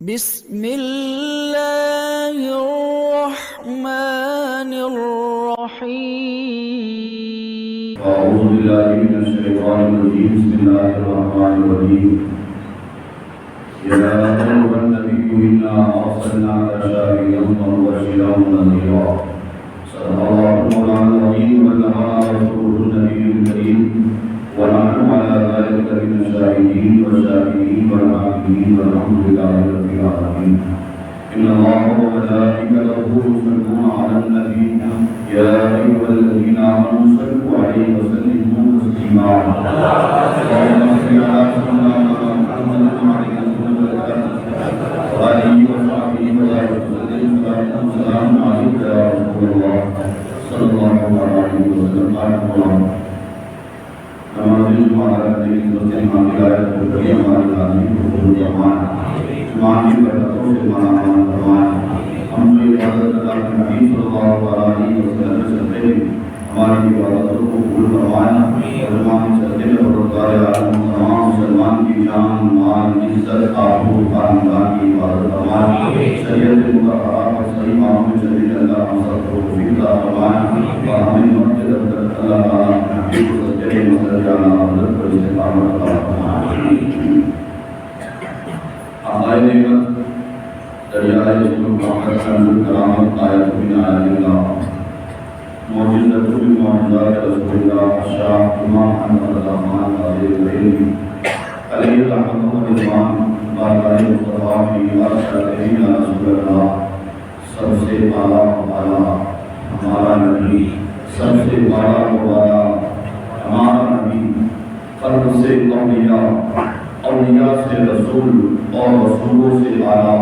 بسم اللہ الرحمن الرحیم اعوذ باللہ من الشیطان الرجیم بسم اللہ الرحمن الرحیم یا ایھا النبی انا ارسلناک شاہدا ومبشرا ونذیرا صدق اللہ مولانا العظیم وبلغ رسوله النبی الکریم ونحن على ذلك من الشاهدين والشاكرين والعاقبين والحمد لله رب العالمين إن الله وملائكته يصلون على النبي يا أيها الذين آمنوا صلوا عليه وسلموا تسليما اللهم صل على سيدنا محمد وعلى آله وصحبه وسلم السلام عليك يا رسول الله صلى الله عليه وسلم نماز جمعہ کرنے کی مسلمان ہدایت کو بڑی ہماری تعلیم کو قبول فرمائے جمعانی برکتوں سے ہمارا امان فرمائے ہم جو عبادت اللہ کے نبی صلی اللہ علیہ وسلم سے چلتے ہیں ہماری عبادتوں کو قبول فرمائے اور جمعانی چلتے میں پروردگار عالم تمام مسلمان کی جان مال عزت آبرو خاندان کی حفاظت فرمائے شریعت مطہرہ اور صحیح معنوں میں چلنے اللہ ہم سب کو توفیق عطا فرمائے اور ہمیں مغفرت اللہ تعالیٰ کی مدد جانا حضرت پر استقامت عطا فرمائے آئے نعمت دریائے سلوک محمد شمس کرامت آیت من آیت اللہ معجزت من معجزات رسول اللہ شاہ امام احمد الرحمن علیہ الرحیم علیہ الرحمت و رضوان بارگاہ مصطفیٰ کی ارشادین رسول اللہ سب سے اعلیٰ و اعلیٰ ہمارا نبی سب سے بڑا و بڑا ہمارا نبی خلق سے اولیاء اولیاء سے رسول اور رسولوں سے اعلیٰ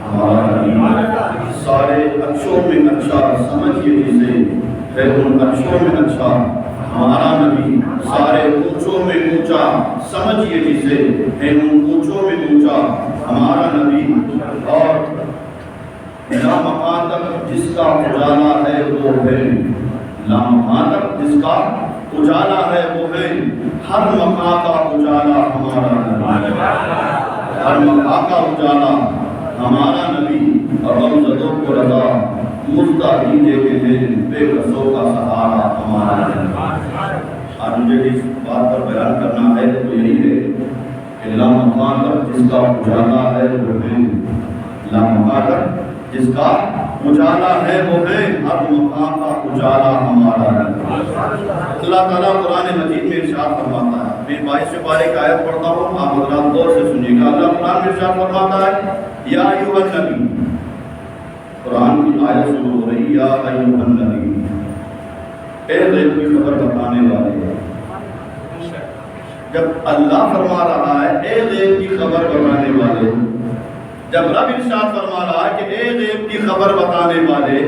ہمارا نبی سارے اچھوں میں اچھا سمجھیے جسے ہے ان اچھوں میں اچھا ہمارا نبی سارے اونچوں میں اونچا سمجھیے جسے ہے ان اونچوں میں اونچا ہمارا نبی اور لامکان تک جس کا اجالا ہے وہ ہے لامکان تک جس کا اجالا ہے وہ ہے ہر مقام کا اجالا ہمارا نبی ہر مقام کا اجالا ہمارا نبی اور غمزدوں کو رضا مزدہ ہی دیتے ہیں بے قصوں کا سہارا ہمارا نبی آج مجھے اس بات پر بیان کرنا ہے تو یہی ہے کہ لامکان تک جس کا اجالا ہے وہ ہے لامکان تک جس کا اجالا ہے وہ ہے ہر مقام کا اجالا ہمارا ہے اللہ تعالیٰ قرآن مجید میں ارشاد فرماتا ہے میں 22 پارے کی آیت پڑھتا ہوں آپ حضرات غور سے سنیے گا اللہ قرآن میں ارشاد فرماتا ہے یا ایھا النبی قرآن کی آیت شروع ہو رہی یا ایھا النبی اے غیب کی خبر بتانے والے جب اللہ فرما رہا ہے اے غیب کی خبر بتانے والے جب رب ارشاد فرما رہا ہے کہ اے غیب کی خبر بتانے والے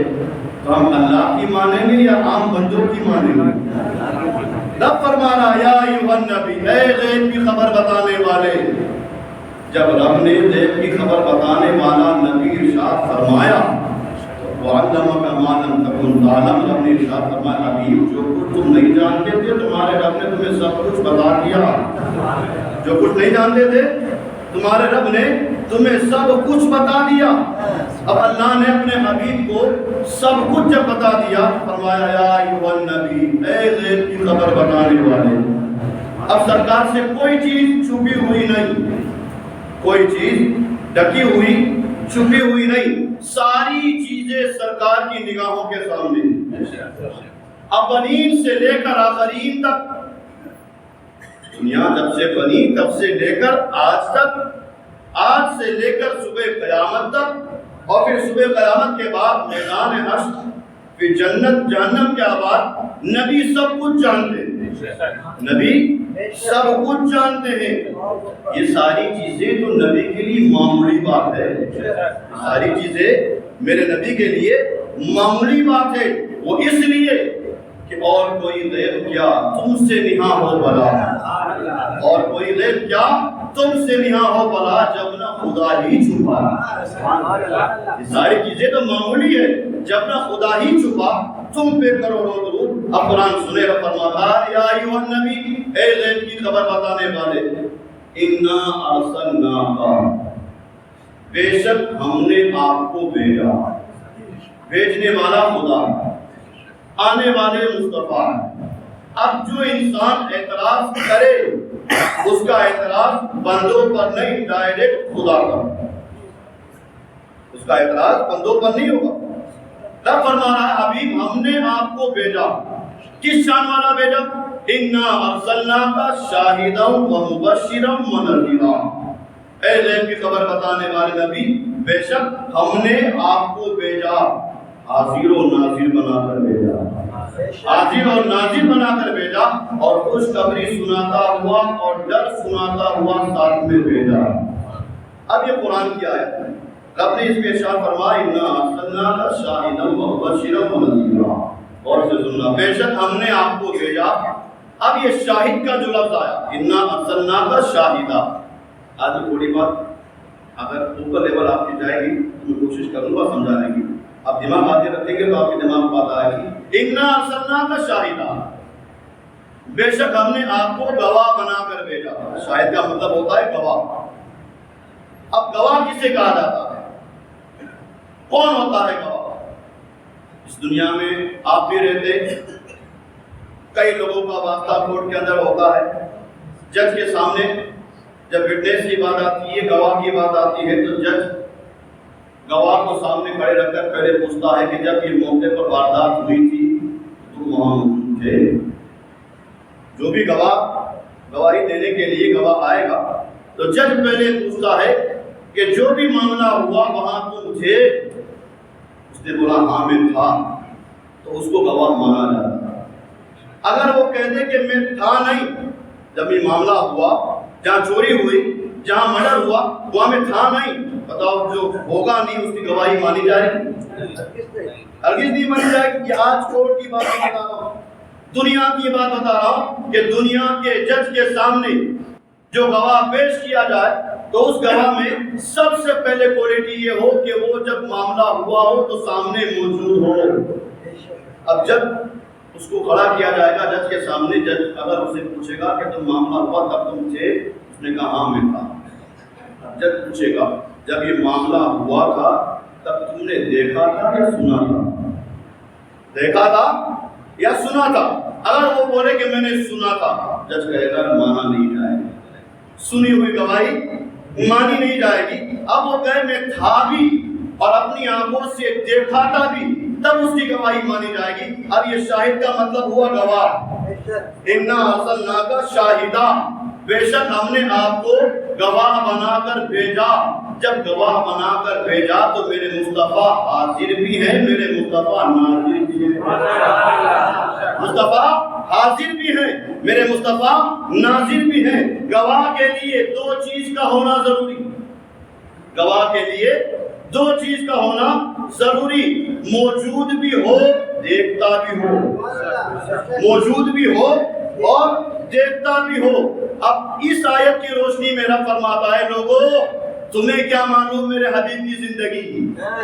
تو ہم اللہ کی مانیں گے یا عام بندوں کی مانیں گے رب فرما رہا ہے یا ایھا النبی اے غیب کی خبر بتانے والے جب رب نے غیب کی خبر بتانے والا نبی ارشاد فرمایا تو وَعَلَّمَكَ مَا لَمْ تَكُنْ تَعْلَمْ رب نے ارشاد فرمایا حبیب جو کچھ تم نہیں جانتے تھے تمہارے رب نے تمہیں سب کچھ بتا دیا جو کچھ نہیں جانتے تھے تمہارے رب نے تمہیں سب کچھ بتا دیا اب اللہ نے اپنے حبیب کو سب کچھ جب بتا دیا فرمایا یا ایھا النبی اے غیب کی خبر بتانے والے اب سرکار سے کوئی چیز چھپی ہوئی نہیں کوئی چیز ڈکی ہوئی چھپی ہوئی نہیں ساری چیزیں سرکار کی نگاہوں کے سامنے اولین سے لے کر آخرین تک دنیا جب سے بنی تب سے لے کر آج تک آج سے لے کر صبح قیامت تک اور پھر صبح قیامت کے بعد میدان حشر پھر جنت جہنم کے بعد نبی سب کچھ جانتے ہیں نبی سب کچھ جانتے ہیں یہ ساری چیزیں تو نبی کے لیے معمولی بات ہے ساری چیزیں میرے نبی کے لیے معمولی بات ہے وہ اس لیے کہ اور کوئی غیب کیا تم سے نہاں ہو بلا اور کوئی غیب کیا تم سے نہاں ہو بلا جب نہ خدا ہی چھپا یہ ساری چیزیں تو معمولی ہے جب نہ خدا ہی چھپا تم پہ کروڑوں درود اب قرآن سنے رہا فرماتا یا ایھا النبی اے غیب کی خبر بتانے والے انا ارسلناک بے شک ہم نے آپ کو بھیجا، بھیجنے والا خدا، آنے والے مصطفیٰ۔ اب جو انسان اعتراض کرے اس کا اعتراض بندوں پر نہیں، ڈائریکٹ خدا پر، اس کا اعتراض بندوں پر نہیں ہوگا۔ رب فرما رہا ہے حبیب ہم نے آپ کو بھیجا، کس شان والا بھیجا؟ اِنَّا أَرْسَلْنَاكَ شَاهِدًا وَمُبَشِّرًا وَنَذِيرًا، اے غیب کی خبر بتانے والے نبی، بے شک ہم نے آپ کو بھیجا، حاضر و ناظر بنا کر بھیجا، حاضر اور ناظر بنا کر بھیجا، اور خوشخبری سناتا ہوا اور ڈر سناتا ہوا ساتھ میں بھیجا۔ اب یہ قرآن کی آیت ہے، رب نے اس میں ارشاد فرمایا اِنَّا أَرْسَلْنَاكَ شَاهِدًا وَمُبَشِّرًا وَنَذِيرًا، اور سے سننا، بے شک ہم نے آپ کو بھیجا۔ اب یہ شاہد کا جو لفظ آیا اِنَّا أَرْسَلْنَاكَ شَاهِدًا، آج تھوڑی بات اگر اوپر لیول آپ کی جائے گی تو میں کوشش کروں گا سمجھانے کی، آپ دماغ آتے رکھیں گے تو آپ کے دماغ میں بات آئے گی۔ اِنَّا أَرْسَلْنَاكَ شَاهِدًا، بے شک ہم نے آپ کو گواہ بنا کر بھیجا۔ شاہد کا مطلب ہوتا ہے گواہ۔ اب گواہ کسے کہا جاتا ہے؟ کون ہوتا ہے گواہ؟ اس دنیا میں آپ بھی رہتے، کئی لوگوں کا واسطہ کورٹ کے اندر ہوتا ہے، جج کے سامنے جب وٹنس کی بات آتی ہے، گواہ کی بات آتی ہے، تو جج گواہ کو سامنے کھڑے رکھ کر پہلے پوچھتا ہے کہ جب یہ موقع پر واردات ہوئی تھی تو وہاں موجود تھے؟ جو بھی گواہی دینے کے لیے گواہ آئے گا تو جج پہلے پوچھتا ہے کہ جو بھی معاملہ ہوا وہاں تم تھے؟ اس نے بولا ہاں میں تھا، تو اس کو گواہ مانا جاتا ہے۔ اگر وہ کہتے کہ میں تھا نہیں جب یہ معاملہ ہوا، جہاں چوری ہوئی، جہاں مرڈر ہوا، وہاں میں تھا نہیں، بتاؤ جو ہوگا نہیں اس کی گواہی مانی جائے گی؟ ہرگز نہیں مانی جائے گی۔ یہ آج کورٹ کی بات بتا رہا ہوں، دنیا کی بات بتا رہا ہوں کہ دنیا کے جج کے سامنے جو گواہ پیش کیا جائے تو اس گواہ میں سب سے پہلے کوالٹی یہ ہو کہ وہ جب معاملہ ہوا ہو تو سامنے موجود ہو۔ اب جب اس کو کھڑا کیا جائے گا جج کے سامنے، جج اگر اسے پوچھے گا کہ تم معاملہ ہوا تب تم تھے؟ اس نے کہا ہاں میں تھا۔ جج پوچھے گا جب یہ معاملہ ہوا تھا تب تم نے دیکھا تھا یا سنا تھا؟ دیکھا تھا یا سنا تھا؟ اگر وہ بولے کہ میں نے سنا تھا، جج کہے گا مانا نہیں جائے گی، سنی ہوئی گواہی مانی نہیں جائے گی۔ اب وہ کہے میں تھا بھی اور اپنی آنکھوں سے دیکھا تھا بھی، تب اس کی گواہی مانی جائے گی۔ اب یہ شاہد کا مطلب ہوا گواہ۔ اِنَّا أَرْسَلْنَاكَ شَاهِدًا، بے شک ہم نے آپ کو گواہ بنا کر بھیجا۔ جب گواہ بنا کر بھیجا تو میرے مصطفیٰ حاضر بھی ہیں، میرے مصطفیٰ ناظر بھی ہیں۔ مصطفیٰ حاضر بھی ہیں، میرے مصطفیٰ ناظر بھی ہیں۔ گواہ کے لیے دو چیز کا ہونا ضروری، گواہ کے لیے دو چیز کا ہونا ضروری، موجود بھی ہو دیکھتا بھی ہو، موجود بھی ہو اور دیکھتا بھی ہو۔ اب اس آیت کی روشنی میں رب فرماتا ہے لوگوں تمہیں کیا معلوم میرے حبیب کی زندگی کی؟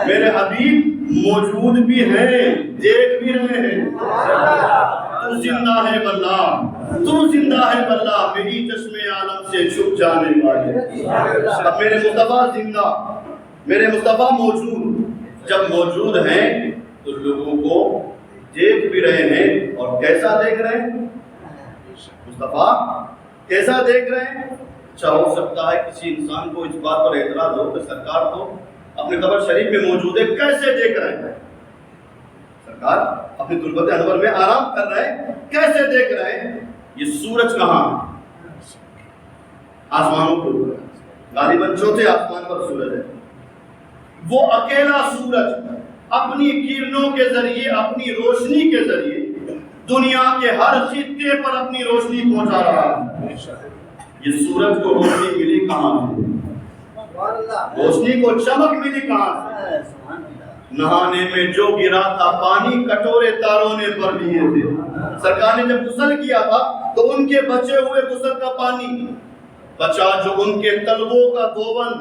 میرے حبیب موجود بھی ہیں، دیکھ بھی رہے ہیں۔ تو زندہ ہے واللہ، تو زندہ ہے واللہ، میری چشمے عالم سے چھپ جانے والے۔ اب میرے مصطفیٰ زندہ، میرے مصطفیٰ موجود، جب موجود ہیں تو لوگوں کو دیکھ بھی رہے ہیں، اور کیسا دیکھ رہے ہیں؟ مصطفیٰ کیسا دیکھ رہے ہیں؟ اچھا ہو سکتا ہے کسی انسان کو اس بات پر اعتراض ہو کہ سرکار تو اپنے قبر شریف میں موجود ہے، کیسے دیکھ رہے ہیں؟ سرکار اپنی تربت انور میں آرام کر رہے ہیں، کیسے دیکھ رہے ہیں؟ یہ سورج کہاں؟ آسمانوں پر، غالباً چوتھے آسمان پر سورج ہے۔ وہ اکیلا سورج اپنی کرنوں کے ذریعے، اپنی روشنی کے ذریعے دنیا کے ہر خطے پر اپنی روشنی پہنچا رہا ہے۔ یہ سورج کو روشنی ملی کہاں سے؟ روشنی کو چمک ملی کہاں سے؟ نہانے میں جو گرا تھا پانی کٹورے تاروں نے بھر دیے تھے۔ سرکار نے جب غسل کیا تھا تو ان کے بچے ہوئے غسل کا پانی بچا جو ان کے تلووں کا دوون،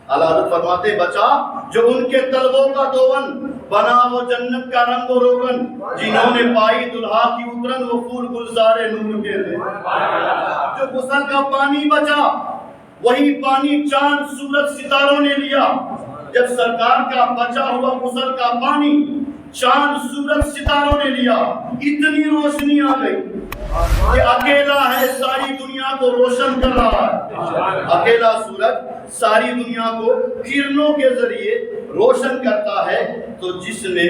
اعلیٰ حضرت فرماتے بچا جو ان کے تلووں کا دوون، بنا وہ جنت کا رنگ و روغن، جنہوں نے پائی دلہا کی اترن وہ پھول گلزار نور کے تھے۔ جو غسل کا پانی بچا وہی پانی چاند سورج ستاروں نے لیا. جب سرکار کا بچا ہوا غسل کا پانی چاند سورج ستاروں نے لیا, اتنی روشنی آ گئی کہ اکیلا ہے ساری دنیا کو روشن کر رہا ہے. اکیلا سورج ساری دنیا کو کرنوں کے ذریعے روشن کرتا ہے. تو جس نے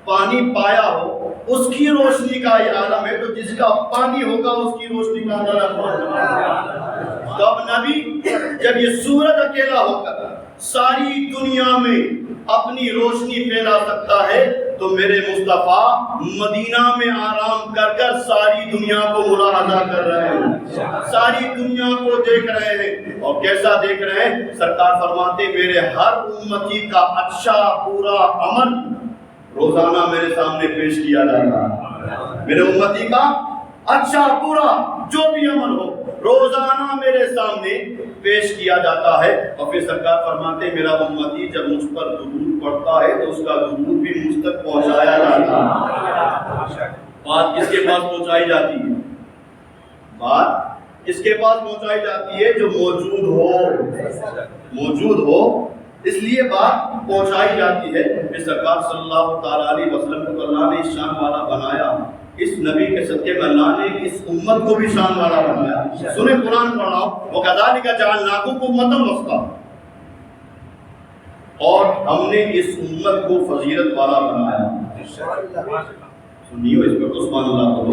پانی پایا ہو اس کی روشنی کا یہ عالم ہے, تو جس کا پانی ہوگا اس کی روشنی کا عالم. تو اب نبی جب یہ سورج اکیلا ہو کر ساری دنیا میں اپنی روشنی پھیلا سکتا ہے, تو میرے مصطفیٰ مدینہ میں آرام کر کر ساری دنیا کو ملاحظہ کر رہے ہیں, ساری دنیا کو دیکھ رہے ہیں. اور کیسا دیکھ رہے ہیں؟ سرکار فرماتے میرے ہر امتی کا اچھا پورا عمل روزانہ میرے سامنے پیش کیا جاتا ہے. میرے امتی کا اچھا پورا جو بھی عمل ہو روزانہ میرے سامنے پیش کیا جاتا ہے. اور پھر سرکار فرماتے میرا امتی جب مجھ پر درود پڑتا ہے تو اس کا درود بھی مجھ تک پہنچایا جاتا ہے. بات کس کے پاس پہنچائی جاتی ہے؟ بات اس کے پاس پہنچائی جاتی ہے جو موجود ہو, اس لیے بات پہنچائی جاتی ہے. کہ سرکار صلی اللہ تعالیٰ علیہ وسلم کو اللہ نے شان والا بنایا, اس نبی کے صدقے میں اللہ نے اس امت کو بھی شان والا بنایا. سنیں قرآن پڑھ رہا ہوں, وَكَذَلِكَ جَعَلْنَاكُمْ أُمَّةً وَسْطًا, اور ہم نے اس امت کو فضیلت والا بنایا. سنیو اس پر تو سبحان اللہ بولو.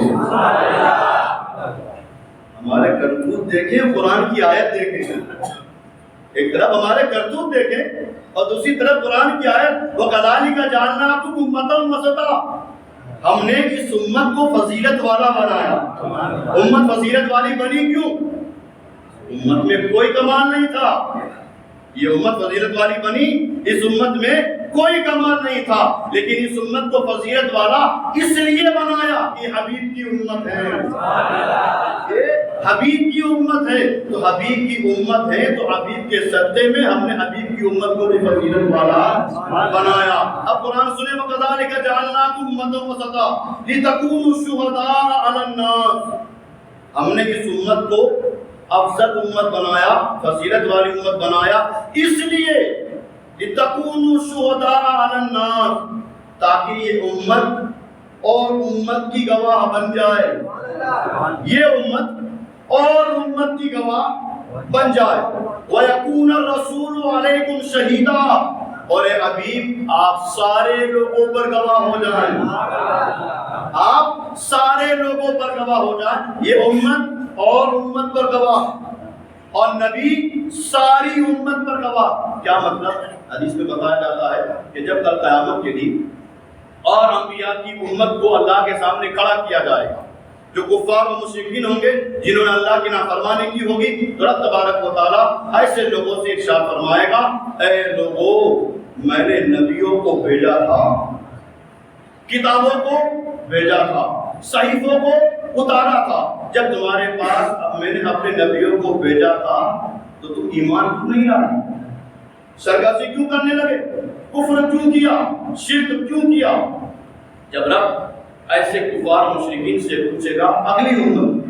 ہمارے کرتوت دیکھیں, قرآن کی آیت دیکھیں. ایک طرف ہمارے کرتوت دیکھیں اور دوسری طرف قرآن کی آیت وَكَذَلِكَ جَعَلْنَاكُمْ أُمَّةً وَسَطًا. ہم نے اس امت کو فضیلت والا بنایا. امت فضیلت والی بنی کیوں؟ امت میں کوئی کمال نہیں تھا. یہ امت فضیلت والی بنی, اس امت میں کوئی کمال نہیں تھا, لیکن اس امت کو فضیلت والا اس لیے بنایا کہ حبیب کی امت ہے. یہ حبیب کی امت ہے, تو حبیب کی امت ہے تو حبیب کے صدقے میں ہم نے حبیب کی امت کو بھی فضیلت والا بنایا. اب قرآن سنیں وَكَذَلِكَ جَعَلْنَاكُمْ أُمَّةً وَسَطًا لِتَكُونُوا شُهَدَاءَ عَلَى النَّاسِ. ہم نے اس امت کو افضل امت بنایا, فضیلت والی امت بنایا, اس لیے لِتَكُونُوا شُهَدَاءَ عَلَى النَّاسِ, تاکہ یہ امت اور امت کی گواہ بن جائے. یہ امت اور امت کی گواہ بن جائے. وَيَكُونَ الرَّسُولُ عَلَيْكُمْ شَهِيدًا, اور اے حبیب آپ سارے لوگوں پر گواہ ہو جائیں. آپ سارے لوگوں پر گواہ ہو جائیں. یہ امت اور امت پر گواہ, اور نبی ساری امت پر گواہ. کیا مطلب؟ حدیث میں بتایا جاتا ہے کہ جب کل قیامت کے دن اور انبیاء کی امت کو اللہ کے سامنے کھڑا کیا جائے گا, جو کفار و مشرکین ہوں گے جنہوں نے اللہ کی نافرمانی کی ہوگی, تو رب تبارک و تعالیٰ ایسے لوگوں سے ارشاد فرمائے گا اے لوگوں میں نے نبیوں کو بھیجا تھا, کتابوں کو بھیجا تھا, صحیفوں کو اتارا تھا. جب تمہارے پاس میں نے اپنے نبیوں کو بھیجا تھا تو تم ایمان کیوں نہیں لایا؟ سرکشی کیوں کرنے لگے؟ کفر کیوں کیا؟ شرک کیوں کیا؟ جب رب ایسے کفار مشرکین سے پوچھے گا اگلی امت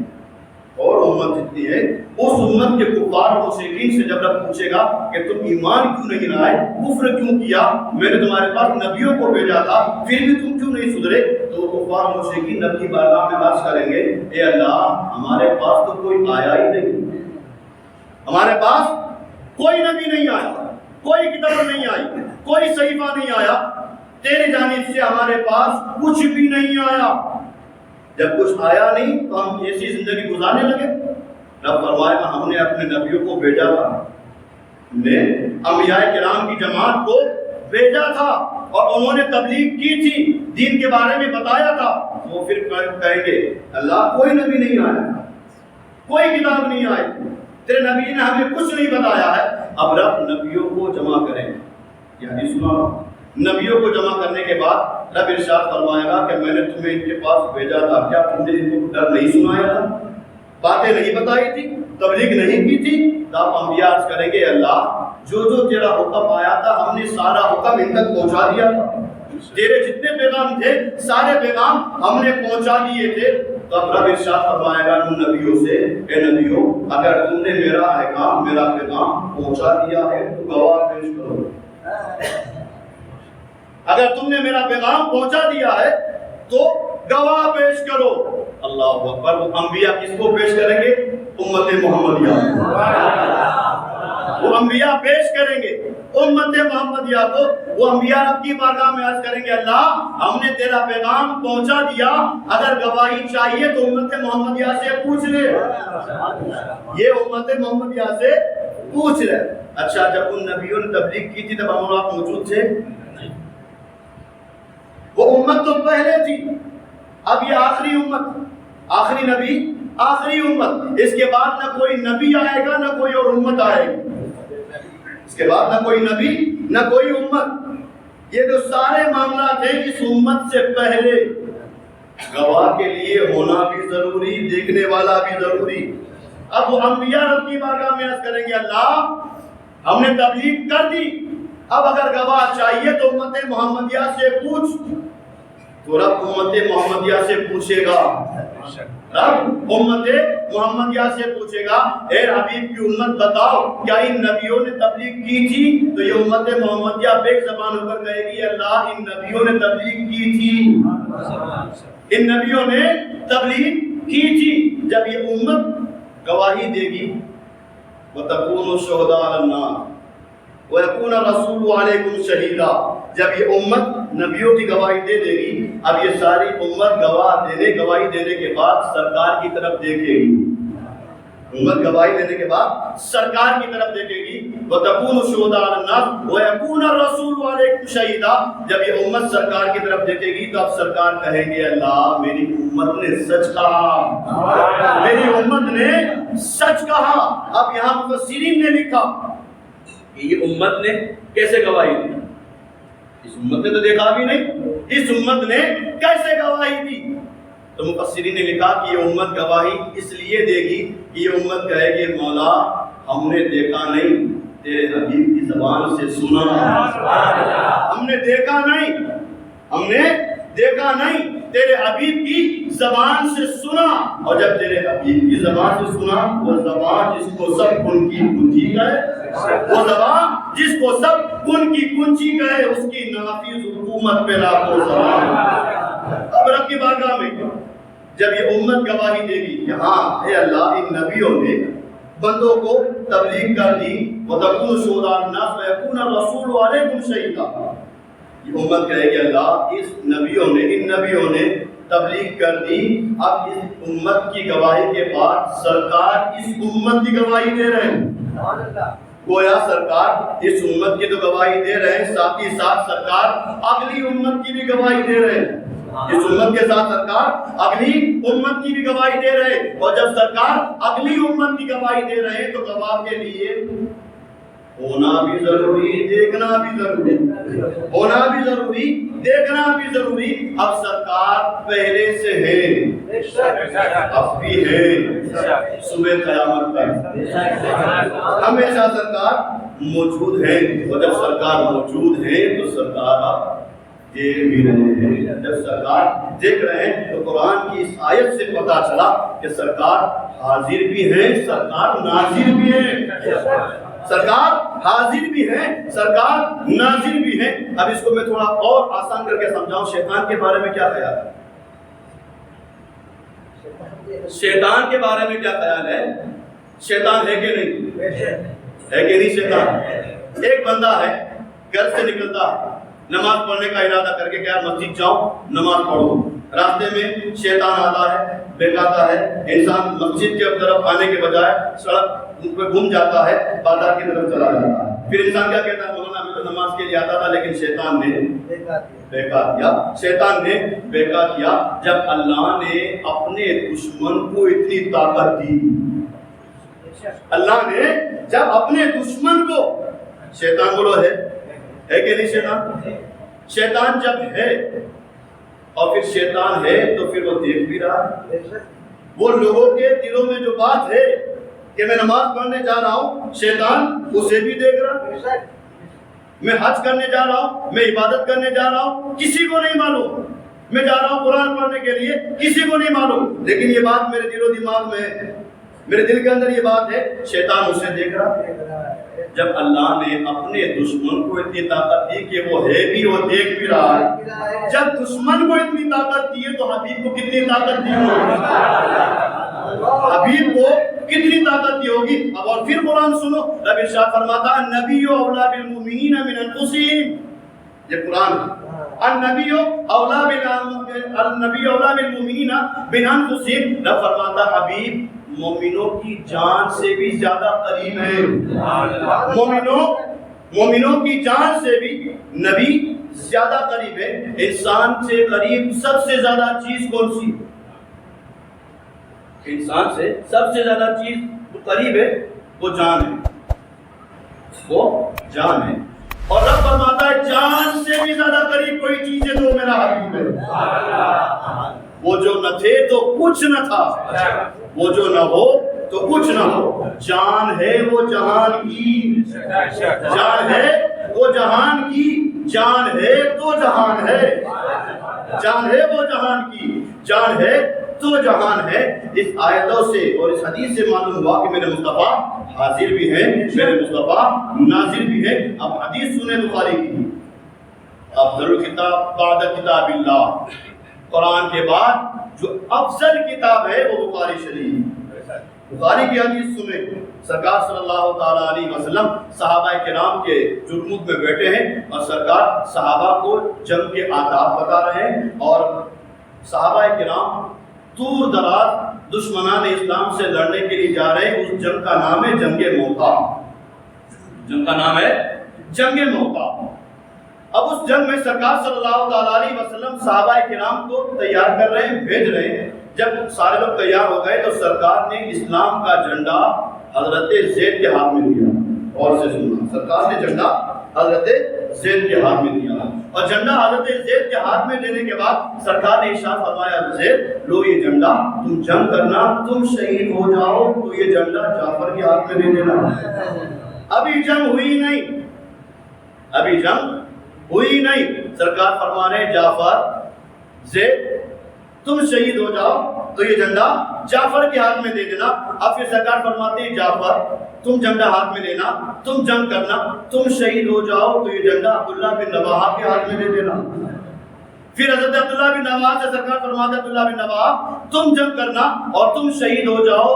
اور امت جتنی ہے اس امت کے کفار مشرکین سے جب رب پوچھے گا کہ تم ایمان کیوں نہیں لائے, کفر کیوں کیا, میں نے تمہارے پاس نبیوں کو بھیجا تھا پھر بھی تم کیوں نہیں سدھرے, تو کفار مشرکین نبی بارگاہ میں عرض کریں گے اے اللہ ہمارے پاس تو کوئی آیا ہی نہیں, ہمارے پاس کوئی نبی نہیں آیا, کوئی کتاب نہیں آئی, کوئی صحیفہ نہیں آیا, تیری جانب سے ہمارے پاس کچھ بھی نہیں آیا. جب کچھ آیا نہیں تو ہم ایسی زندگی گزارنے لگے. رب فرمائے گا ہم نے اپنے نبیوں کو بھیجا تھا, ہم نے انبیاء کرام کی جماعت کو بھیجا تھا اور انہوں نے تبلیغ کی تھی, دین کے بارے میں بتایا تھا. وہ پھر کہیں گے اللہ کوئی نبی نہیں آیا, کوئی کتاب نہیں آئی, تیرے نبی نے ہمیں کچھ نہیں بتایا ہے. اب رب نبیوں کو جمع کریں, یعنی سنا نبیوں کو جمع کرنے کے بعد رب ارشاد فرمائے گا کہ میں نے تمہیں ان کے پاس بھیجا تھا, کیا تم نے ان کو ڈر نہیں سنایا تھا, باتیں نہیں بتائی تھی, تبلیغ نہیں کی تھی؟ تب انبیاء عرض کریں گے اللہ جو تیرا حکم آیا تھا ہم نے سارا حکم ان تک پہنچا دیا تھا, تیرے جتنے پیغام تھے سارے پیغام ہم نے پہنچا دیے تھے, تو اب رب ارشاد فرمائے گا ان نبیوں سے، اے نبیوں اگر تم نے میرا احکام میرا پیغام پہنچا دیا ہے تو گواہ پیش کرو، اگر تم نے میرا پیغام پہنچا دیا ہے تو گواہ پیش کرو۔ اللہ اکبر۔ وہ انبیاء کس کو پیش کریں گے؟ امت محمدیہ، وہ انبیاء پیش کریں گے امت محمدیہ کو۔ وہ انبیاء رب کی بارگاہ میں عرض کریں گے اللہ ہم نے تیرا پیغام پہنچا دیا، اگر گواہی چاہیے تو امت محمدیہ سے پوچھ لے۔ یہ امت محمدیہ سے پوچھ لے۔ اچھا جب ان نبیوں نے تبلیغ کی تھی تب ہم آپ موجود تھے؟ وہ امت تو پہلے تھی، اب یہ آخری امت، آخری نبی آخری امت۔ اس کے بعد نہ کوئی نبی آئے گا نہ کوئی اور امت آئے گی، اس کے بعد نہ کوئی نبی نہ کوئی امت۔ یہ جو سارے معاملات ہیں اس امت سے پہلے گواہ کے لیے ہونا بھی ضروری، دیکھنے والا بھی ضروری۔ اب وہ انبیاء رب کی بارگاہ میں عرض کریں گے اللہ ہم نے تبلیغ کر دی، اب اگر گواہ چاہیے تو امت محمدیہ سے پوچھ۔ تو رب امت محمدیہ سے پوچھے گا، رب امت محمدیہ سے پوچھے گا اے حبیب کی امت بتاؤ کیا ان نبیوں نے تبلیغ کی تھی؟ تو یہ امت محمدیہ بے زبان ہو کر کہے گی اللہ ان نبیوں نے تبلیغ کی تھی، ان نبیوں نے تبلیغ کی تھی۔ جب یہ امت گواہی دے گی وَتَكُونُ الشُّهَدَاءَ عَلَى النَّاسِ وَيَكُونَ الرَّسُولُ عَلَيْكُمْ شَهِيدًا، جب یہ امت نبیوں کی گواہی دے دے گی، اب یہ ساری امت گواہی دینے کے بعد سرکار کی طرف دیکھے گی، امت گواہی دینے کے بعد سرکار کی طرف دیکھے گی۔ وَتَكُونُ الشُّهَدَاءَ عَلَى النَّاسِ وَيَكُونَ الرَّسُولُ عَلَيْكُمْ شَهِيدًا، جب یہ امت سرکار کی طرف دیکھے گی تو اب سرکار کہیں گے اللہ میری امت نے سچ کہا، میری امت نے سچ کہا۔ اب یہاں مفسرین نے لکھا کہ یہ امت نے کیسے گواہی دی؟ اس امت نے تو دیکھا بھی نہیں، اس امت نے کیسے گواہی دی؟ تو مفسرین نے لکھا کہ یہ امت گواہی اس لیے دے گی کہ یہ امت کہے گی مولا ہم نے دیکھا نہیں، تیرے حبیب کی زبان سے سنا، ہم نے دیکھا نہیں، ہم نے دیکھا نہیں، تیرے حبیب کی زبان سے سنا۔ اور جب تیرے حبیب کی زبان سے سنا، وہ زبان جس کو سب کن کی کنجی کہے، وہ زبان جس کو سب کن کی کنجی کہے، اس کی نافذ حکومت پہ لاکھوں سلام۔ اب رب کی بارگاہ میں جب یہ امت گواہی دے گی کہ ہاں اے اللہ ان نبیوں نے بندوں کو تبلیغ کر دی، وَتَكُونُ الشُّهَدَاءَ عَلَى النَّاسِ وَيَكُونَ الرَّسُولُ عَلَيْكُمْ شَهِيدًا، یہ امت کہے گی اللہ اس نبیوں نے ان نبیوں نے تبلیغ کر دی، اب اس امت کی گواہی کے بعد سرکار اس امت کی گواہی دے رہے ہیں۔ گویا سرکار اس امت کی تو گواہی دے رہے ہیں، ساتھ ہی ساتھ سرکار اگلی امت کی بھی گواہی دے رہے ہیں، اس امت کے ساتھ سرکار اگلی امت کی بھی گواہی دے رہے ہیں۔ اور جب سرکار اگلی امت کی گواہی دے رہے ہیں تو گواہ کے لیے ہونا بھی ضروری، دیکھنا بھی ضروری، ہونا بھی ضروری، دیکھنا بھی ضروری۔ اب سرکار پہلے سے ہے، اب بھی ہے، صبح قیامت تک ہمیشہ سرکار موجود ہے۔ اور جب سرکار موجود ہے تو سرکار دیکھ بھی رہے ہیں، جب سرکار دیکھ رہے ہیں تو قرآن کی اس آیت سے پتہ چلا کہ سرکار حاضر بھی ہے، سرکار ناظر بھی ہے، سرکار حاضر بھی ہے، سرکار ناظر بھی ہے۔ اب اس کو میں تھوڑا اور آسان کر کے سمجھاؤں، شیطان کے بارے میں کیا خیال ہے؟ شیطان کے بارے میں کیا خیال ہے؟ شیطان ہے کہ نہیں؟ ہے کہ نہیں شیطان؟ ایک بندہ ہے گھر سے نکلتا ہے نماز پڑھنے کا ارادہ کر کے کہ یار مسجد جاؤ نماز پڑھو، راستے میں شیطان آتا ہے، بہکاتا ہے، انسان مسجد کی طرف آنے کے بجائے سڑک پہ گھوم جاتا ہے، بازار کی طرف چلا جاتا ہے۔ پھر انسان کیا کہتا ہے مولانا میں تو نماز کے لیے آتا تھا لیکن شیطان نے بہکا دیا، شیطان نے بہکا دیا۔ جب اللہ نے اپنے دشمن کو اتنی طاقت دی، اللہ نے جب اپنے دشمن کو، شیطان بولو ہے کہ نہیں شیطان؟ شیطان جب ہے اور پھر شیطان ہے تو پھر وہ دیکھ بھی رہا ہے، وہ لوگوں کے دلوں میں جو بات ہے کہ میں نماز پڑھنے جا رہا ہوں، شیطان اسے بھی دیکھ رہا ہے، میں حج کرنے جا رہا ہوں، میں عبادت کرنے جا رہا ہوں، کسی کو نہیں معلوم میں جا رہا ہوں قرآن پڑھنے کے لیے، کسی کو نہیں معلوم، لیکن یہ بات میرے دل و دماغ میں ہے، میرے دل کے اندر یہ بات ہے، شیطان اسے دیکھ رہا ہے۔ جب اللہ نے اپنے دشمن کو اتنی طاقت دی کہ وہ ہے بھی، وہ دیکھ بھی رہا ہے، جب دشمن کو اتنی طاقت دی ہے تو حبیب کو کتنی طاقت دی ہوگی؟ حبیب کو کتنی طاقت دی ہوگی؟ اب اور پھر قرآن سنو، رب ارشاد فرماتا النبی اولا بالمؤمنین من انفسہم، یہ قرآن النبی اولا بالمؤمنین من انفسہم، رب فرماتا حبیب مومنوں کی جان سے بھی زیادہ قریب ہے، مومنوں کی جان سے بھی نبی زیادہ قریب ہے۔ انسان سے قریب سب سے زیادہ چیز کون سی؟ انسان سے سب سے زیادہ چیز قریب ہے، وہ جان ہے، وہ جان ہے، اور رب فرماتا ہے جان سے بھی زیادہ قریب کوئی چیز ہے تو میرا حبیب ہے۔ وہ جو نہ تھے تو کچھ نہ تھا، وہ جو نہ ہو تو کچھ نہ ہو، جان ہے وہ جہان کی، جان ہے وہ جہان کی، جان ہے تو جہان ہے، جان ہے وہ جہان کی، جان ہے تو جہان ہے۔ اس آیتوں سے اور اس حدیث سے معلوم ہوا کہ میرے مصطفیٰ حاضر بھی ہیں، میرے مصطفیٰ ناظر بھی ہیں۔ اب حدیث سنیں بخاری کی، افضل الکتاب بعد کتاب اللہ، قرآن کے بعد جو افضل کتاب ہے وہ بخاری شریف۔ بخاری کی حدیث سنیں، سرکار صلی اللہ تعالیٰ علیہ وسلم صحابہ کرام کے جرموت میں بیٹھے ہیں اور سرکار صحابہ کو جنگ کے آداب بتا رہے ہیں، اور صحابہ کرام دور دراز دشمنان اسلام سے لڑنے کے لیے جا رہے ہیں۔ اس جنگ کا نام ہے جنگ موتا، جنگ کا نام ہے جنگ موتا۔ اب اس جنگ میں سرکار صلی اللہ تعالیٰ علیہ وسلم صحابہ کرام کو تیار کر رہے ہیں، بھیج رہے ہیں۔ جب سارے لوگ تیار ہو گئے تو سرکار نے اسلام کا جھنڈا حضرت زید کے ہاتھ میں دیا، اور سے سننا، سرکار نے جھنڈا حضرت زید کے ہاتھ میں دیا، اور جھنڈا حضرت زید کے ہاتھ میں دینے کے بعد سرکار نے ارشاد فرمایا زید لو یہ جھنڈا، تم جنگ کرنا، تم شہید ہو جاؤ تو یہ جھنڈا جعفر کے ہاتھ میں دے دینا۔ ابھی جنگ ہوئی نہیں، ابھی جنگ ہوئی نہیں، سرکار فرما رہے جعفر زید تم شہید ہو جاؤ تو یہ جھنڈا جعفر کے ہاتھ میں دے دینا۔ اب پھر سرکار فرماتے ہیں جعفر تم جھنڈا ہاتھ میں لینا، تم جنگ کرنا، تم شہید ہو جاؤ تو یہ جھنڈا عبداللہ بن رواحہ کے ہاتھ میں دے دینا۔ پھر حضرت عبداللہ بن رواحہ سے سرکار فرماتے ہیں عبداللہ بن رواحہ تم جنگ کرنا اور تم شہید ہو جاؤ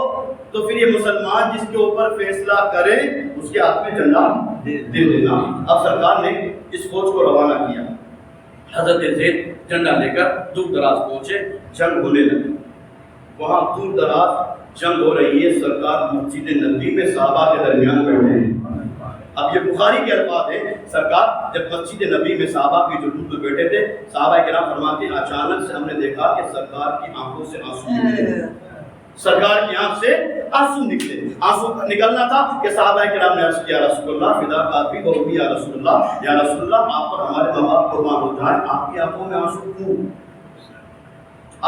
تو پھر یہ مسلمان جس کے اوپر فیصلہ کرے اس کے ہاتھ میں جھنڈا دے دینا۔ اب سرکار نے اس فوج کو روانہ کیا، حضرت زید جھنڈا لے کر دور دراز پہنچے، جنگ ہونے لگی۔ وہاں دور دراز جنگ ہو رہی ہے، سرکار مسجد نبوی میں صحابہ کے درمیان بیٹھے ہیں۔ اب یہ بخاری کے الفاظ ہیں، سرکار جب مسجد نبوی میں صحابہ کے جلوس میں بیٹھے تھے، صحابہ کرام فرماتے ہیں اچانک سے ہم نے دیکھا کہ سرکار کی آنکھوں سے آنسو نکلے، سرکار کی آنکھ سے آنسو نکلے۔ آنسو نکلنا تھا کہ صحابہ کرام نے عرض کیا رسول اللہ فدا کافی اور بھی یا رسول اللہ آپ پر ہمارے ماں باپ قربان ہو جائیں، آپ کی آنکھوں میں آنسو کیوں؟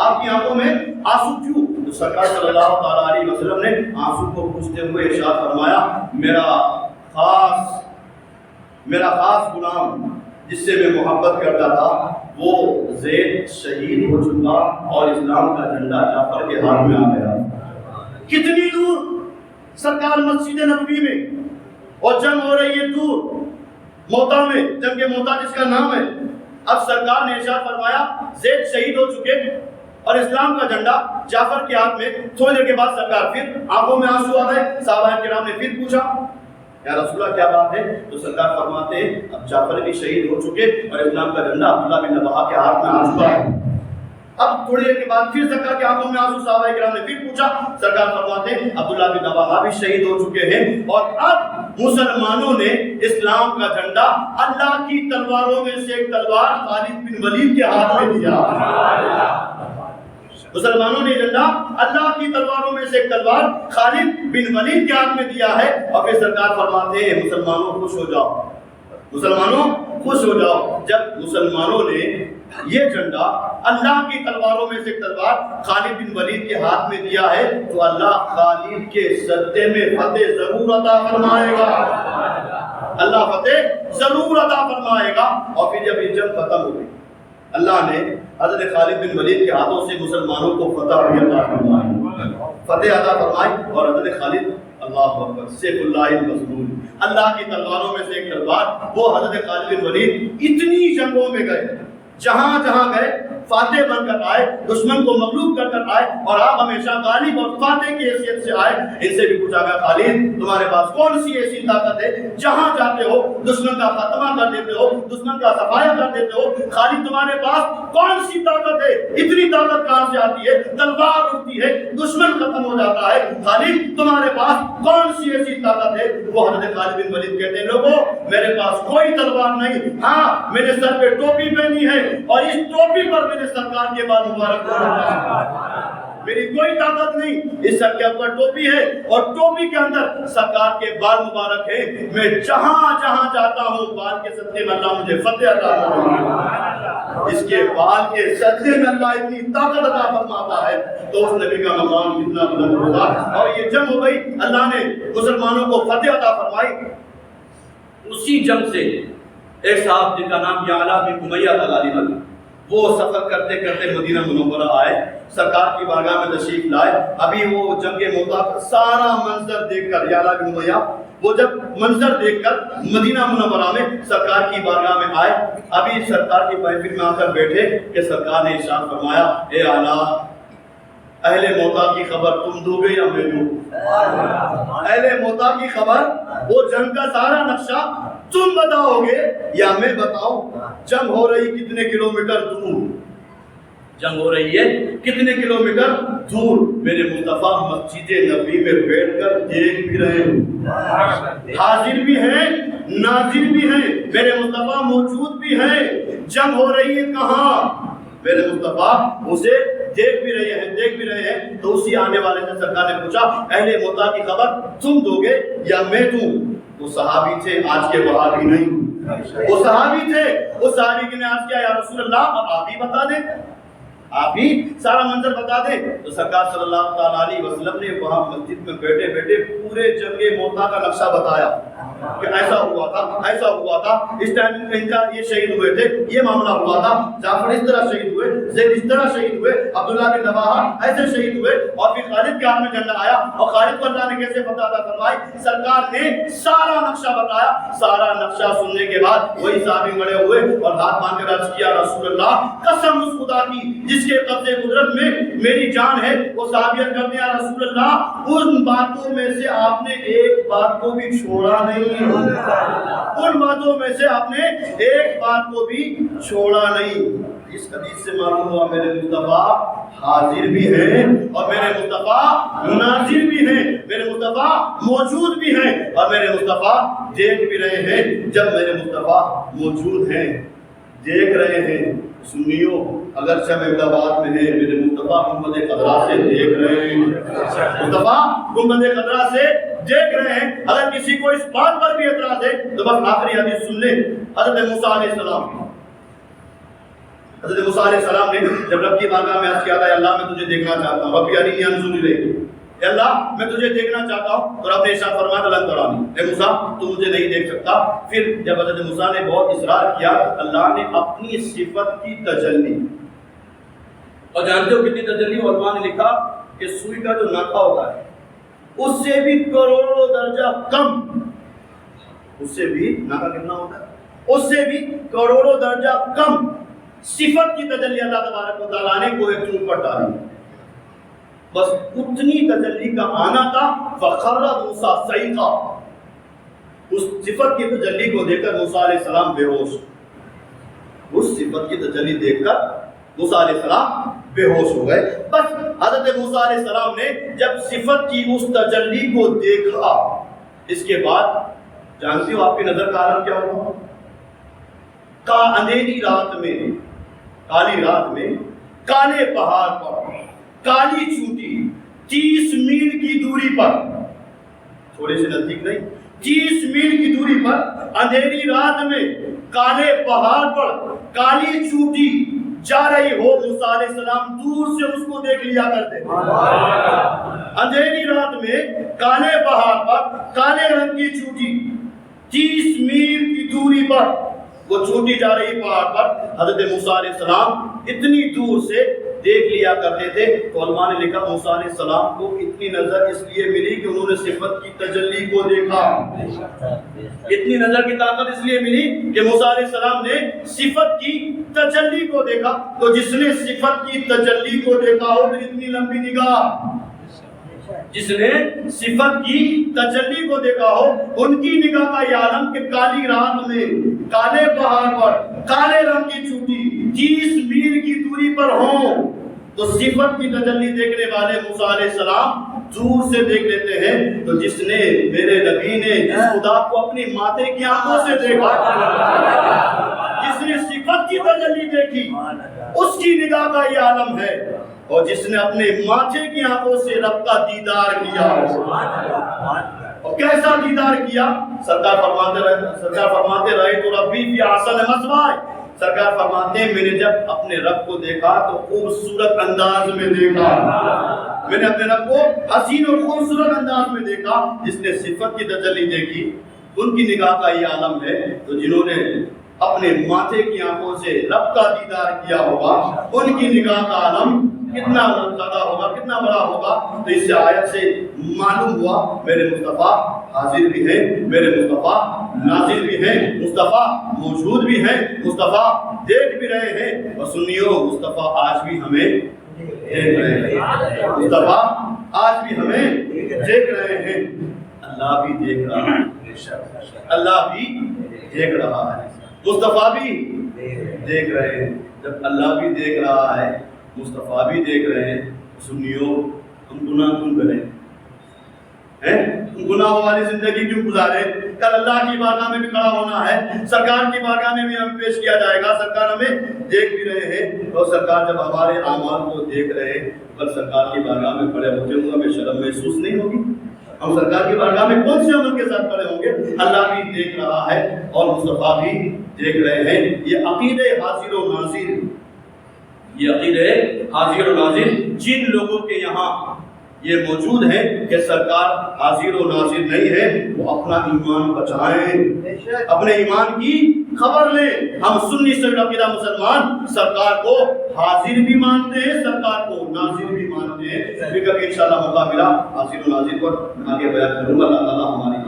آپ کی آنکھوں میں آنسو کیوں؟ تو سرکار صلی اللہ تعالیٰ علیہ وسلم نے آنسو کو پوچھتے ہوئے ارشاد فرمایا میرا خاص غلام جس سے میں محبت کرتا تھا وہ زید شہید ہو چکا اور اسلام کا جھنڈا جعفر کے ہاتھ میں آ گیا۔ کتنی دور سرکار مسجد نبوی میں، اور جنگ ہو رہی ہے دور موتا میں، جنگ موتا جس کا نام ہے۔ اب سرکار نے ارشاد فرمایا زید شہید ہو چکے اور اسلام کا جھنڈا جعفر کے ہاتھ میں۔ تھوڑی دیر کے بعد سرکار پھر آنکھوں میں آنسو آ گئے، صحابہ کرام نے پھر پوچھا یا رسول اللہ کیا بات ہے؟ تو سرکار فرماتے ہیں اب جعفر بھی شہید ہو چکے اور اسلام کا جھنڈا عبداللہ بن رواحہ کے ہاتھ میں آ چکا ہے۔ اب تھوڑی دیر کے بعد پھر سرکار کی آنکھوں میں آنسو، صحابہ کرام نے پھر پوچھا، سرکار فرماتے ہیں عبداللہ بن رواحہ بھی شہید ہو چکے ہیں اور اب مسلمانوں نے اسلام کا جھنڈا اللہ کی تلواروں میں سے ایک تلوار خالد بن ولید کے ہاتھ میں دیا۔ مسلمانوں نے جھنڈا اللہ کی تلواروں میں سے ایک تلوار خالد بن ولید کے ہاتھ میں دیا ہے۔ اور پھر سرکار فرماتے ہیں مسلمانوں خوش ہو جاؤ، مسلمانوں خوش ہو جاؤ۔ جب مسلمانوں نے یہ جھنڈا اللہ کی تلواروں میں سے ایک تلوار خالد بن ولید کے ہاتھ میں دیا ہے تو اللہ خالد کے صدقے میں فتح ضرور عطا فرمائے گا، اللہ فتح ضرور عطا فرمائے گا۔ اور پھر جب یہ جنگ ختم ہو گئی، اللہ نے حضرت خالد بن ولید کے ہاتھوں سے مسلمانوں کو فتح بھی عطا فرمائی، فتح عطا فرمائی. اور حضرت خالد اللہ اکبر سیف اللہ المسلول، اللہ کی تلواروں میں سے ایک تلوار، وہ حضرت خالد بن ولید اتنی جنگوں میں گئے، جہاں جہاں گئے فاتح بن کر آئے، دشمن کو مغلوب کر کر آئے، اور آپ ہمیشہ غالب اور فاتح کی حیثیت سے آئے. ان سے بھی پوچھا گیا خالد تمہارے پاس کون سی ایسی طاقت ہے جہاں جاتے ہو دشمن کا خاتمہ کر دیتے ہو، دشمن کا صفایا کر دیتے ہو؟ خالد تمہارے پاس کون سی طاقت ہے؟ اتنی طاقت کہاں سے آتی ہے؟ تلوار اٹھتی ہے دشمن ختم ہو جاتا ہے. خالد تمہارے پاس کون سی ایسی طاقت ہے؟ وہ حضرت خالد بن ولید کہتے ہیں لوگوں میرے پاس کوئی تلوار نہیں، ہاں میرے سر پہ ٹوپی پہنی ہے اور اس ٹوپی پر میرے سرکار کے بال مبارک ہو رہا ہے. میری کوئی طاقت نہیں، اس سر کے اوپر ٹوپی ہے اور ٹوپی کے اندر سرکار کے بال مبارک ہے. میں جہاں جہاں جاتا ہوں بال کے صدقے میں اللہ مجھے فتح عطا فرماتا ہے. اس کے بال کے صدقے میں اللہ اتنی طاقت عطا فرماتا ہے تو اس نبی کا مقام کتنا بلند ہوگا. اور یہ جنگ ہو گئی، اللہ نے مسلمانوں کو فتح عطا فرمائی. اسی جنگ سے ایک صاحب جن کا نام یعلا بن امیہ تھا غالباً، وہ سفر کرتے کرتے مدینہ منورہ آئے، سرکار کی بارگاہ میں تشریف لائے. ابھی وہ جنگ موتا کا سارا منظر دیکھ کر یعلا بن امیہ وہ جب منظر دیکھ کر مدینہ منورہ میں سرکار کی بارگاہ میں آئے، ابھی سرکار کی محفل میں آ کر بیٹھے کہ سرکار نے ارشاد فرمایا اے اعلیٰ اہل موتا کی خبر تم دو گے یا میں دوں؟ اہل موتا کی خبر، وہ جنگ کا سارا نقشہ تم بتاؤ گے یا میں بتاؤں؟ جنگ ہو رہی کتنے کلومیٹر دور، جنگ ہو رہی ہے کتنے کلومیٹر دور. میرے مصطفیٰ مسجد نبی میں بیٹھ کر دیکھ بھی رہے ہیں، حاضر بھی ہیں ناظر بھی ہیں، میرے مصطفیٰ موجود بھی ہیں. جنگ ہو رہی ہے کہاں؟ میرے مصطفیٰ اسے دیکھ بھی رہے ہیں. تو اسی آنے والے سے سرکار نے پوچھا اہل موتا کی خبر تم دو گے یا میں دوں؟ وہ صحابی تھے، آج کے وہابی نہیں، وہ صحابی تھے. وہ صحابی نے عرض کیا یا رسول اللہ اب آپ ہی بتا دیں، آپ ہی سارا منظر بتا دیں. تو سرکار صلی اللہ تعالیٰ علیہ وسلم نے وہاں مسجد میں بیٹھے بیٹھے پورے جنگ موتا کا نقشہ بتایا کہ ایسا ہوا تھا، اس ٹائم ان کا یہ شہید ہوئے تھے، یہ معاملہ ہوا تھا، جعفر اس طرح شہید ہوئے، زید اس طرح شہید ہوئے، عبداللہ بن رواحہ ایسے شہید ہوئے. اور پھر خالد کے ہاتھ میں جھنڈا آیا اور خالد کو اللہ نے کیسے فتح عطا فرمائی. سرکار نے سارا نقشہ بتایا. سارا نقشہ سننے کے بعد وہی صحابی کھڑے ہوئے اور ہاتھ باندھ کر عرض کیا رسول اللہ قسم اس خدا کی جس کے قبضے قدرت میں میری جان ہے. وہ صحابیت کرتے ہیں رسول اللہ ان باتوں میں سے آپ نے ایک بات کو بھی چھوڑا نہیں، ان باتوں میں سے آپ نے ایک بات کو بھی چھوڑا نہیں. اس حدیث سے معلوم ہوا میرے مصطفیٰ حاضر بھی ہیں اور میرے مصطفیٰ ناظر بھی ہیں، میرے مصطفیٰ موجود بھی ہیں اور میرے مصطفیٰ دیکھ بھی رہے ہیں. جب میرے مصطفیٰ موجود ہیں، دیکھ رہے ہیں، سنیو اگرچہ میں آباد میں ہے، میرے مصطفیٰ گنبد خضرا سے دیکھ رہے ہیں، مصطفیٰ گنبد خضرا سے دیکھ رہے ہیں. اگر کسی کو اس بات پر بھی اعتراض ہے تو بس آخری حدیث سن لیں. حضرت موسیٰ علیہ السلام نے جب رب کی بارگاہ میں عرض کیا تھا اللہ میں تجھے دیکھنا چاہتا ہوں، رب ارنی انظر الیک، اللہ میں تجھے دیکھنا چاہتا ہوں. تو رب نے ارشاد فرمایا لن ترانی، اے موسیٰ تو مجھے نہیں دیکھ سکتا. پھر جب حضرت موسیٰ نے بہت اصرار کیا اللہ نے اپنی صفت کی تجلی، اور جانتے ہو کتنی تجلی؟ علماء نے لکھا کہ سوئی کا جو ناکا ہوتا ہے اس سے بھی کروڑوں درجہ کم، اس سے بھی ناکا کتنا ہوتا ہے؟ اس سے بھی کروڑوں درجہ کم صفت کی تجلی اللہ تبارک و تعالیٰ نے کوہ طور پر ڈالی. بس اتنی تجلی کا آنا تھا. فخر موسیٰ صعقا، اس صفت کی تجلی کو دیکھ کر موسیٰ علیہ السلام بے ہوش، اس صفت کی تجلی دیکھ کر موسیٰ علیہ السلام بے ہوش ہو گئے. بس حضرت موسیٰ علیہ السلام نے جب صفت کی اس تجلی کو دیکھا، اس کے بعد جانتے ہو آپ کی نظر کا عالم کیا ہوا؟ اندھیری رات میں، کالی رات میں، کالے پہاڑ پر، کالی چوٹی 30 میل کی دوری پر، تھوڑے سے نزدیک نہیں، 30 میل کی دوری پر اندھیری رات میں کالے پہاڑ پر کالی چوٹی جا رہی ہو، موسیٰ علیہ السلام دور سے اس کو دیکھ لیا کرتے. اندھیری رات میں کالے پہاڑ پر کالے رنگ کی چوٹی 30 میل کی دوری پر وہ چھوٹی جا رہی پہاڑ پر حضرت موسیٰ علیہ السلام اتنی دور سے دیکھ لیا کرتے تھے. تو علماء نے لکھا موسیٰ علیہ السلام کو اتنی نظر اس لیے ملی کہ انہوں نے صفت کی تجلی کو دیکھا. اتنی نظر کی طاقت اس لیے ملی کہ موسیٰ علیہ السلام نے صفت کی تجلی کو دیکھا. تو جس نے صفت کی تجلی کو دیکھا ہو پھر اتنی لمبی نگاہ، جس نے صفت کی تجلی کو دیکھا ہو ان کی نگاہ کا یہ عالم کہ کالی رات میں کالے پہاڑ پر کالے رنگ کی چوٹی 30 میل کی دوری پر ہوں تو صفت کی تجلی دیکھنے والے موسیٰ علیہ السلام دور سے دیکھ لیتے ہیں. تو جس نے میرے نبی نے جس خدا کو اپنی ماتھے کی آنکھوں سے دیکھا، جس نے صفت کی تجلی دیکھی اس کی نگاہ کا یہ عالم ہے. اور جس نے اپنے ماتھے کی آنکھوں سے رب کا دیدار کیا، اور کیسا دیدار کیا؟ سرکار فرماتے رہے تو ربی فی احسن مثوایا. سرکار فرماتے ہیں میں نے جب اپنے رب کو دیکھا تو خوبصورت انداز میں دیکھا. میں نے اپنے رب کو حسین اور خوبصورت انداز میں دیکھا. جس نے صفت کی تجلی دیکھی ان کی نگاہ کا یہ عالم ہے. تو جنہوں نے اپنے ماتھے کی آنکھوں سے رب کا دیدار کیا ہوگا ان کی نگاہ کا عالم کتنا زیادہ ہوگا، کتنا بڑا ہوگا. تو اس سے آیت سے معلوم ہوا میرے مصطفیٰ حاضر بھی ہیں، میرے مصطفیٰ ناظر بھی ہیں، مصطفیٰ موجود بھی ہیں، مصطفیٰ دیکھ بھی رہے ہیں. اور سنیو مصطفیٰ آج بھی ہمیں دیکھ رہے ہیں، مصطفیٰ آج بھی ہمیں دیکھ رہے ہیں. اللہ بھی دیکھ رہا ہے، اللہ بھی دیکھ رہا ہے، مصطفیٰ بھی دیکھ رہے ہیں. جب اللہ بھی دیکھ رہا ہے، مصطفیٰ بھی دیکھ رہے ہیں، سنیو ہم گناہ کیوں کریں؟ گناہ والی زندگی کیوں گزارے؟ کل اللہ کی بارگاہ میں بھی کھڑا ہونا ہے، سرکار کی بارگاہ میں بھی ہمیں پیش کیا جائے گا. سرکار ہمیں دیکھ بھی رہے ہیں. اور سرکار جب ہمارے اعمال کو دیکھ رہے ہیں کل سرکار کی بارگاہ میں کھڑے ہوتے ہوئے ہمیں شرم محسوس نہیں ہوگی؟ ہم سرکار کی بارگاہ میں کون سے عمل کے ساتھ کھڑے ہوں گے؟ اللہ بھی دیکھ رہا ہے اور مصطفیٰ بھی دیکھ رہے ہیں. یہ عقیدہ حاضر و ناظر، یہ عقیدہ حاضر و ناظر جن لوگوں کے یہاں یہ موجود ہے کہ سرکار حاضر و ناظر نہیں ہے وہ اپنا ایمان بچائیں، اپنے ایمان کی خبر لیں. ہم سنی سے عقیدہ مسلمان سرکار کو حاضر بھی مانتے ہیں، سرکار کو ناظر بھی مانتے ہیں. پھر کبھی انشاءاللہ موقع ملا حاضر و ناظر پر آگے بیان کروں گا. اللہ تعالیٰ ہماری